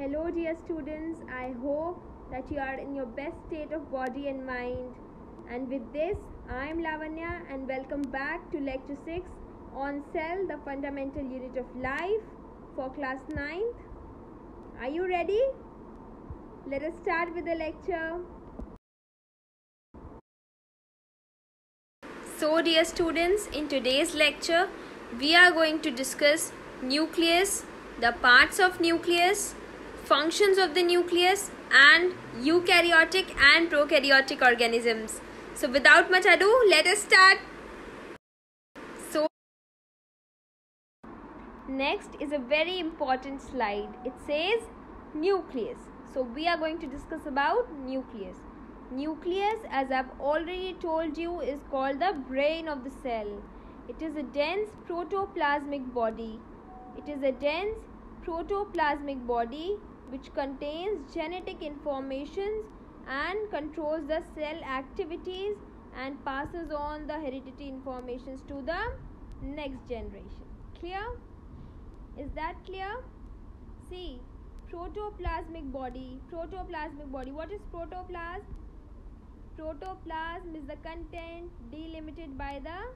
Hello dear students, I hope that you are in your best state of body and mind. And with this, I am Lavanya and welcome back to lecture 6 on cell, the fundamental unit of life for class 9th. Are you ready? Let us start with the lecture. So dear students, in today's lecture, we are going to discuss nucleus, the parts of nucleus, functions of the nucleus, and eukaryotic and prokaryotic organisms. So without much ado, let us start. So next is a very important slide. It says nucleus. So we are going to discuss about nucleus. Nucleus, as I've already told you, is called the brain of the cell. It is a dense protoplasmic body. It is a dense protoplasmic body which contains genetic informations and controls the cell activities and passes on the hereditary informations to the next generation. Clear? Is that clear? See, protoplasmic body. What is protoplasm? Protoplasm is the content delimited by the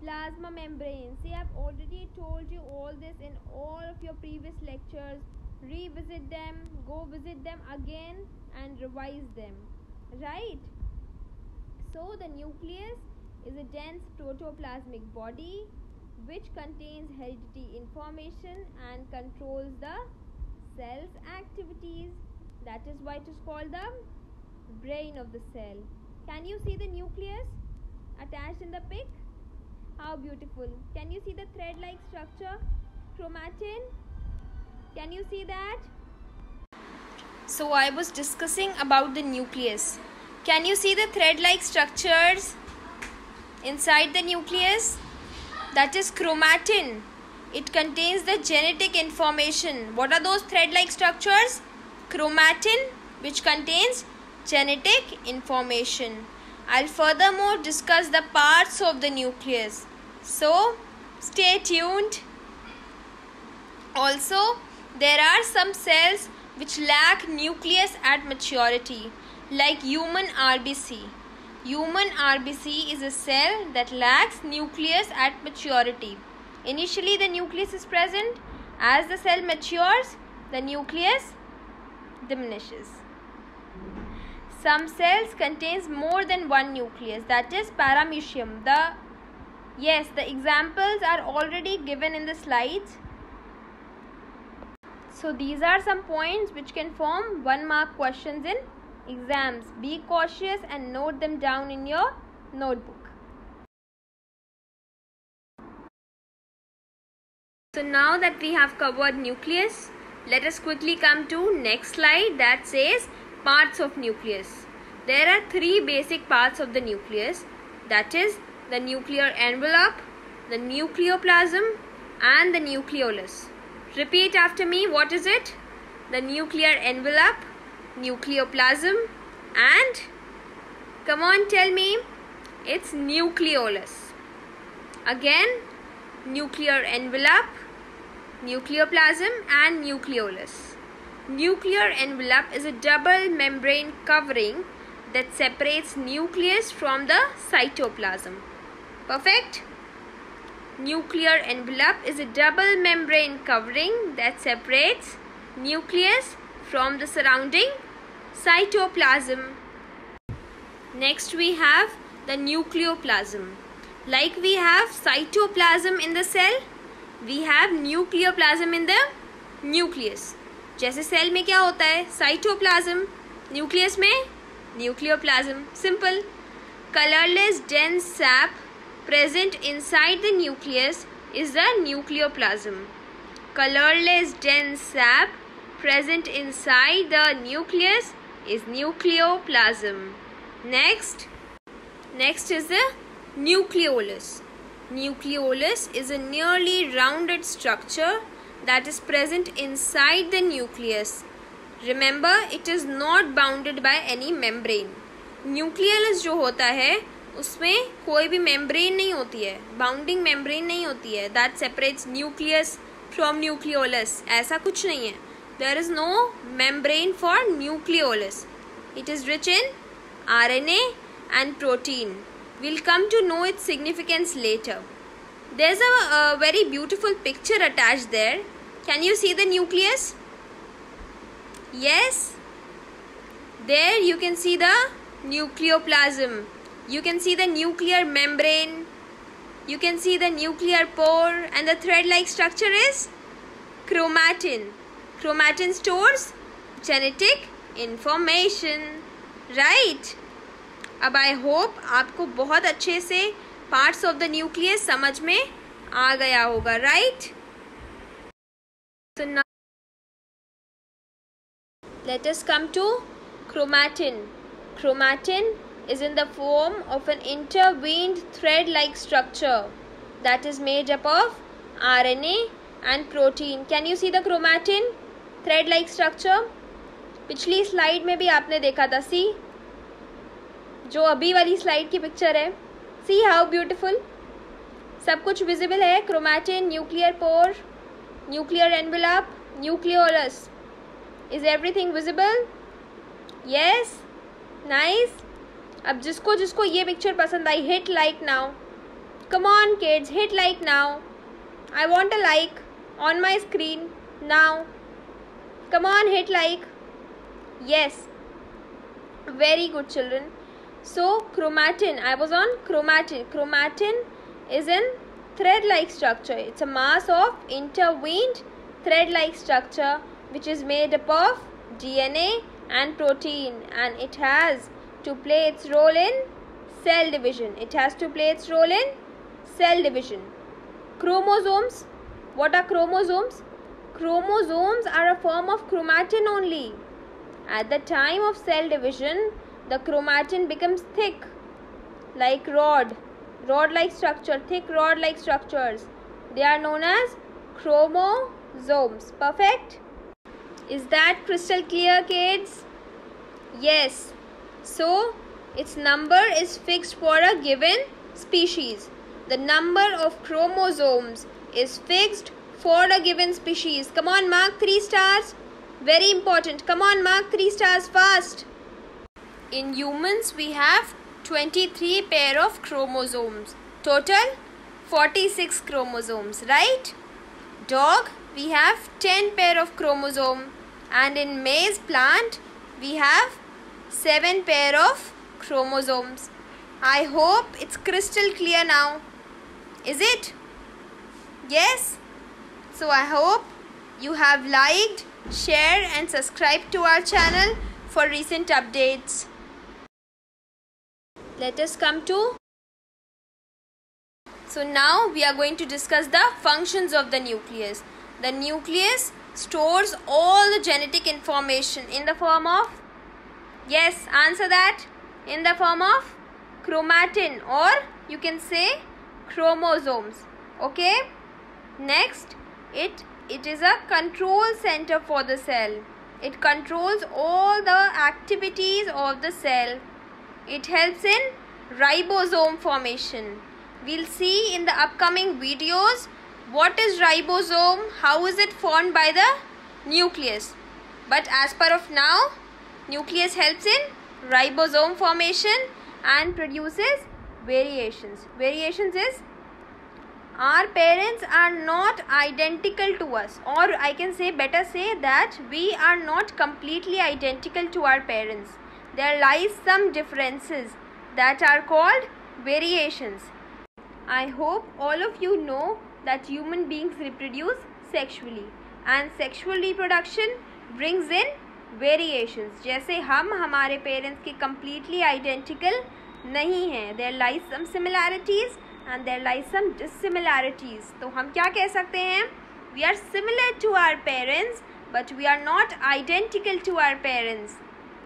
plasma membrane. See, I've already told you all this in all of your previous lectures. Revisit them, go visit them again and revise them. Right? So the nucleus is a dense protoplasmic body which contains hereditary information and controls the cell's activities. That is why it is called the brain of the cell. Can you see the nucleus attached in the pic? How beautiful. Can you see the thread-like structure? Chromatin? Can you see that? So I was discussing about the nucleus. Can you see the thread-like structures inside the nucleus? That is chromatin. It contains the genetic information. What are those thread-like structures? Chromatin, which contains genetic information. I'll furthermore discuss the parts of the nucleus. So, stay tuned. Also, there are some cells which lack nucleus at maturity, like human RBC. Human RBC is a cell that lacks nucleus at maturity. Initially, the nucleus is present. As the cell matures, the nucleus diminishes. Some cells contains more than one nucleus, that is paramecium. The examples are already given in the slides. So these are some points which can form 1-mark questions in exams. Be cautious and note them down in your notebook. So now that we have covered nucleus, let us quickly come to next slide that says parts of nucleus. There are 3 basic parts of the nucleus, that is the nuclear envelope, the nucleoplasm and the nucleolus. Repeat after me, what is it? The nuclear envelope, nucleoplasm and, come on tell me, it's nucleolus. Again, nuclear envelope, nucleoplasm and nucleolus. Nuclear envelope is a double membrane covering that separates nucleus from the cytoplasm. Perfect? Nuclear envelope is a double membrane covering that separates nucleus from the surrounding cytoplasm. Next we have the nucleoplasm. Like we have cytoplasm in the cell, we have nucleoplasm in the nucleus. जैसे cell में क्या होता है? Cytoplasm. Nucleus में nucleoplasm. Simple. Colorless dense sap present inside the nucleus is the nucleoplasm. Colorless dense sap present inside the nucleus is nucleoplasm. Next is the nucleolus. Nucleolus is a nearly rounded structure that is present inside the nucleus. Remember, it is not bounded by any membrane. Nucleolus जो होता है उसमें कोई भी membrane नहीं होती है, bounding membrane नहीं होती है that separates nucleus from nucleolus. ऐसा कुछ नहीं है. There is no membrane for nucleolus. It is rich in RNA and protein. We'll come to know its significance later. There's a very beautiful picture attached there. Can you see the nucleus? Yes. There you can see the nucleoplasm. You can see the nuclear membrane. You can see the nuclear pore, and the thread-like structure is chromatin. Chromatin stores genetic information. Right? अब I hope आपको बहुत अच्छे से parts of the nucleus समझ में आ गया होगा. Right? So now let us come to chromatin. Chromatin is in the form of an intervened thread-like structure that is made up of RNA and protein. Can you see the chromatin thread-like structure? पिछली slide में भी आपने देखा था. सी जो अभी वाली slide की पिक्चर है. See how beautiful. सब कुछ विजिबल है. Chromatin, nuclear pore, nuclear envelope, nucleolus. Is everything visible? Yes. Nice. अब जिसको जिसको ये पिक्चर पसंद आई, hit like now. Come on kids, hit like now. I want a like on my screen now. Come on, hit like. Yes. Very good children. So chromatin, I was on chromatin. Chromatin is in thread-like structure. It's a mass of intervened thread-like structure which is made up of DNA and protein, and it has to play its role in cell division. It has to play its role in cell division. Chromosomes. What are chromosomes? Chromosomes are a form of chromatin only. At the time of cell division, the chromatin becomes thick, like rod-like structure, thick rod-like structures. They are known as chromosomes. Perfect? Is that crystal clear, kids? Yes. So, its number is fixed for a given species. The number of chromosomes is fixed for a given species. Come on, mark 3 stars. Very important. Come on, mark 3 stars fast. In humans, we have 23 pair of chromosomes. Total 46 chromosomes, right? Dog, we have 10 pair of chromosome. And in maize plant, we have 7 pair of chromosomes. I hope it's crystal clear now. Is it? Yes? So I hope you have liked, shared and subscribed to our channel for recent updates. Let us come to. So now we are going to discuss the functions of the nucleus. The nucleus stores all the genetic information in the form of, yes, answer that, in the form of chromatin, or you can say chromosomes. Okay. Next, it is a control center for the cell. It controls all the activities of the cell. It helps in ribosome formation. We'll see in the upcoming videos what is ribosome, how is it formed by the nucleus. But as per of now, nucleus helps in ribosome formation and produces variations. Variations is our parents are not identical to us, or I can say, better say that we are not completely identical to our parents. There lies some differences that are called variations. I hope all of you know that human beings reproduce sexually, and sexual reproduction brings in variations. जैसे हम हमारे parents के completely identical नहीं हैं. There lies some similarities and there lies some dissimilarities. तो हम क्या कह सकते हैं? We are similar to our parents, but we are not identical to our parents.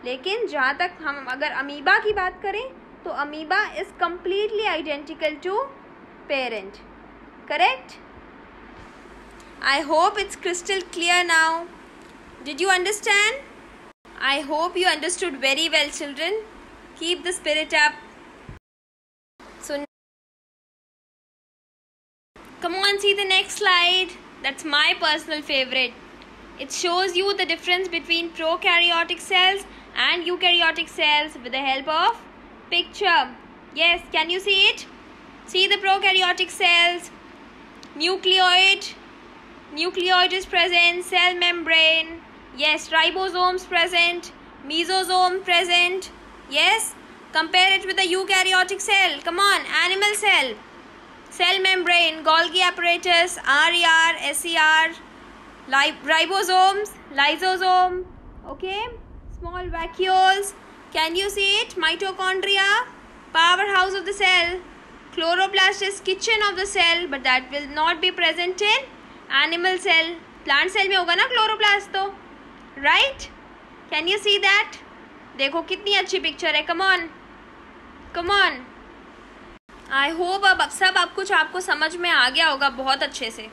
लेकिन जहाँ तक हम अगर अमीबा की बात करें तो amoeba is completely identical to parent. Correct? I hope it's crystal clear now. Did you understand? I hope you understood very well, children. Keep the spirit up. So, come on, see the next slide. That's my personal favorite. It shows you the difference between prokaryotic cells and eukaryotic cells with the help of picture. Yes, can you see it? See the prokaryotic cells. Nucleoid is present. Cell membrane. Yes, ribosomes present. Mesosome present. Yes, compare it with the eukaryotic cell. Come on, animal cell. Cell membrane, Golgi apparatus, RER, SER, ribosomes, lysosome, okay, small vacuoles. Can you see it? Mitochondria, powerhouse of the cell. Chloroplast is kitchen of the cell, but that will not be present in animal cell. Plant cell में होगा ना chloroplast तो, right? Can you see that? देखो कितनी अच्छी picture है. Come on, come on. I hope अब सब आपको समझ में आ गया होगा बहुत अच्छे से,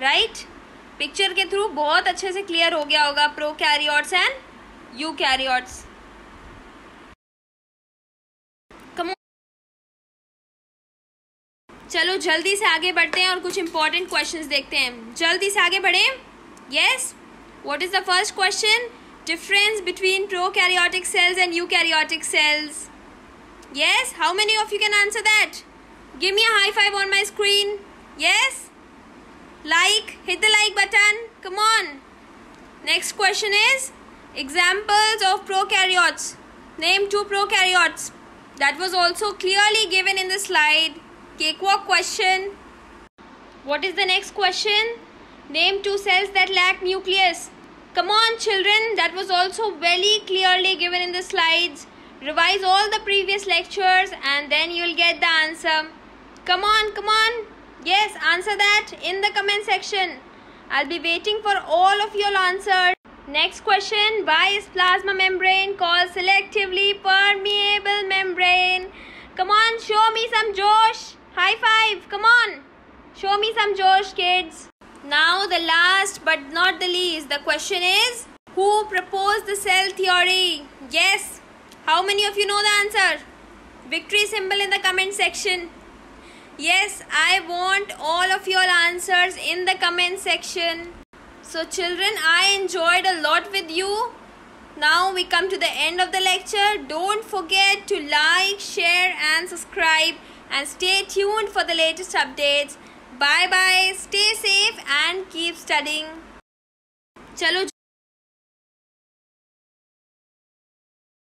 राइट? पिक्चर के थ्रू बहुत अच्छे से क्लियर हो गया होगा प्रोकैरियोट्स एंड यूकैरियोट्स. चलो जल्दी से आगे बढ़ते हैं और कुछ इंपॉर्टेंट क्वेश्चंस देखते हैं. जल्दी से आगे बढ़ें. Yes, what is the first question? Difference between prokaryotic cells and eukaryotic cells. Yes, how many of you can answer that? Give me a high five on my screen. Yes? Like, hit the like button. Come on. Next question is examples of prokaryotes. Name 2 prokaryotes. That was also clearly given in the slide. Cakewalk question. What is the next question? Name 2 cells that lack nucleus. Come on children, that was also very clearly given in the slides. Revise all the previous lectures and then you will get the answer. Come on, come on. Yes, answer that in the comment section. I'll be waiting for all of your answers. Next question. Why is plasma membrane called selectively permeable membrane? Come on, show me some Josh. High five. Come on. Show me some Josh, kids. Now the last but not the least. The question is, who proposed the cell theory? Yes. How many of you know the answer? Victory symbol in the comment section. Yes, I want all of your answers in the comment section. So children, I enjoyed a lot with you. Now we come to the end of the lecture. Don't forget to like, share and subscribe and stay tuned for the latest updates. Bye bye. Stay safe and keep studying. Chalo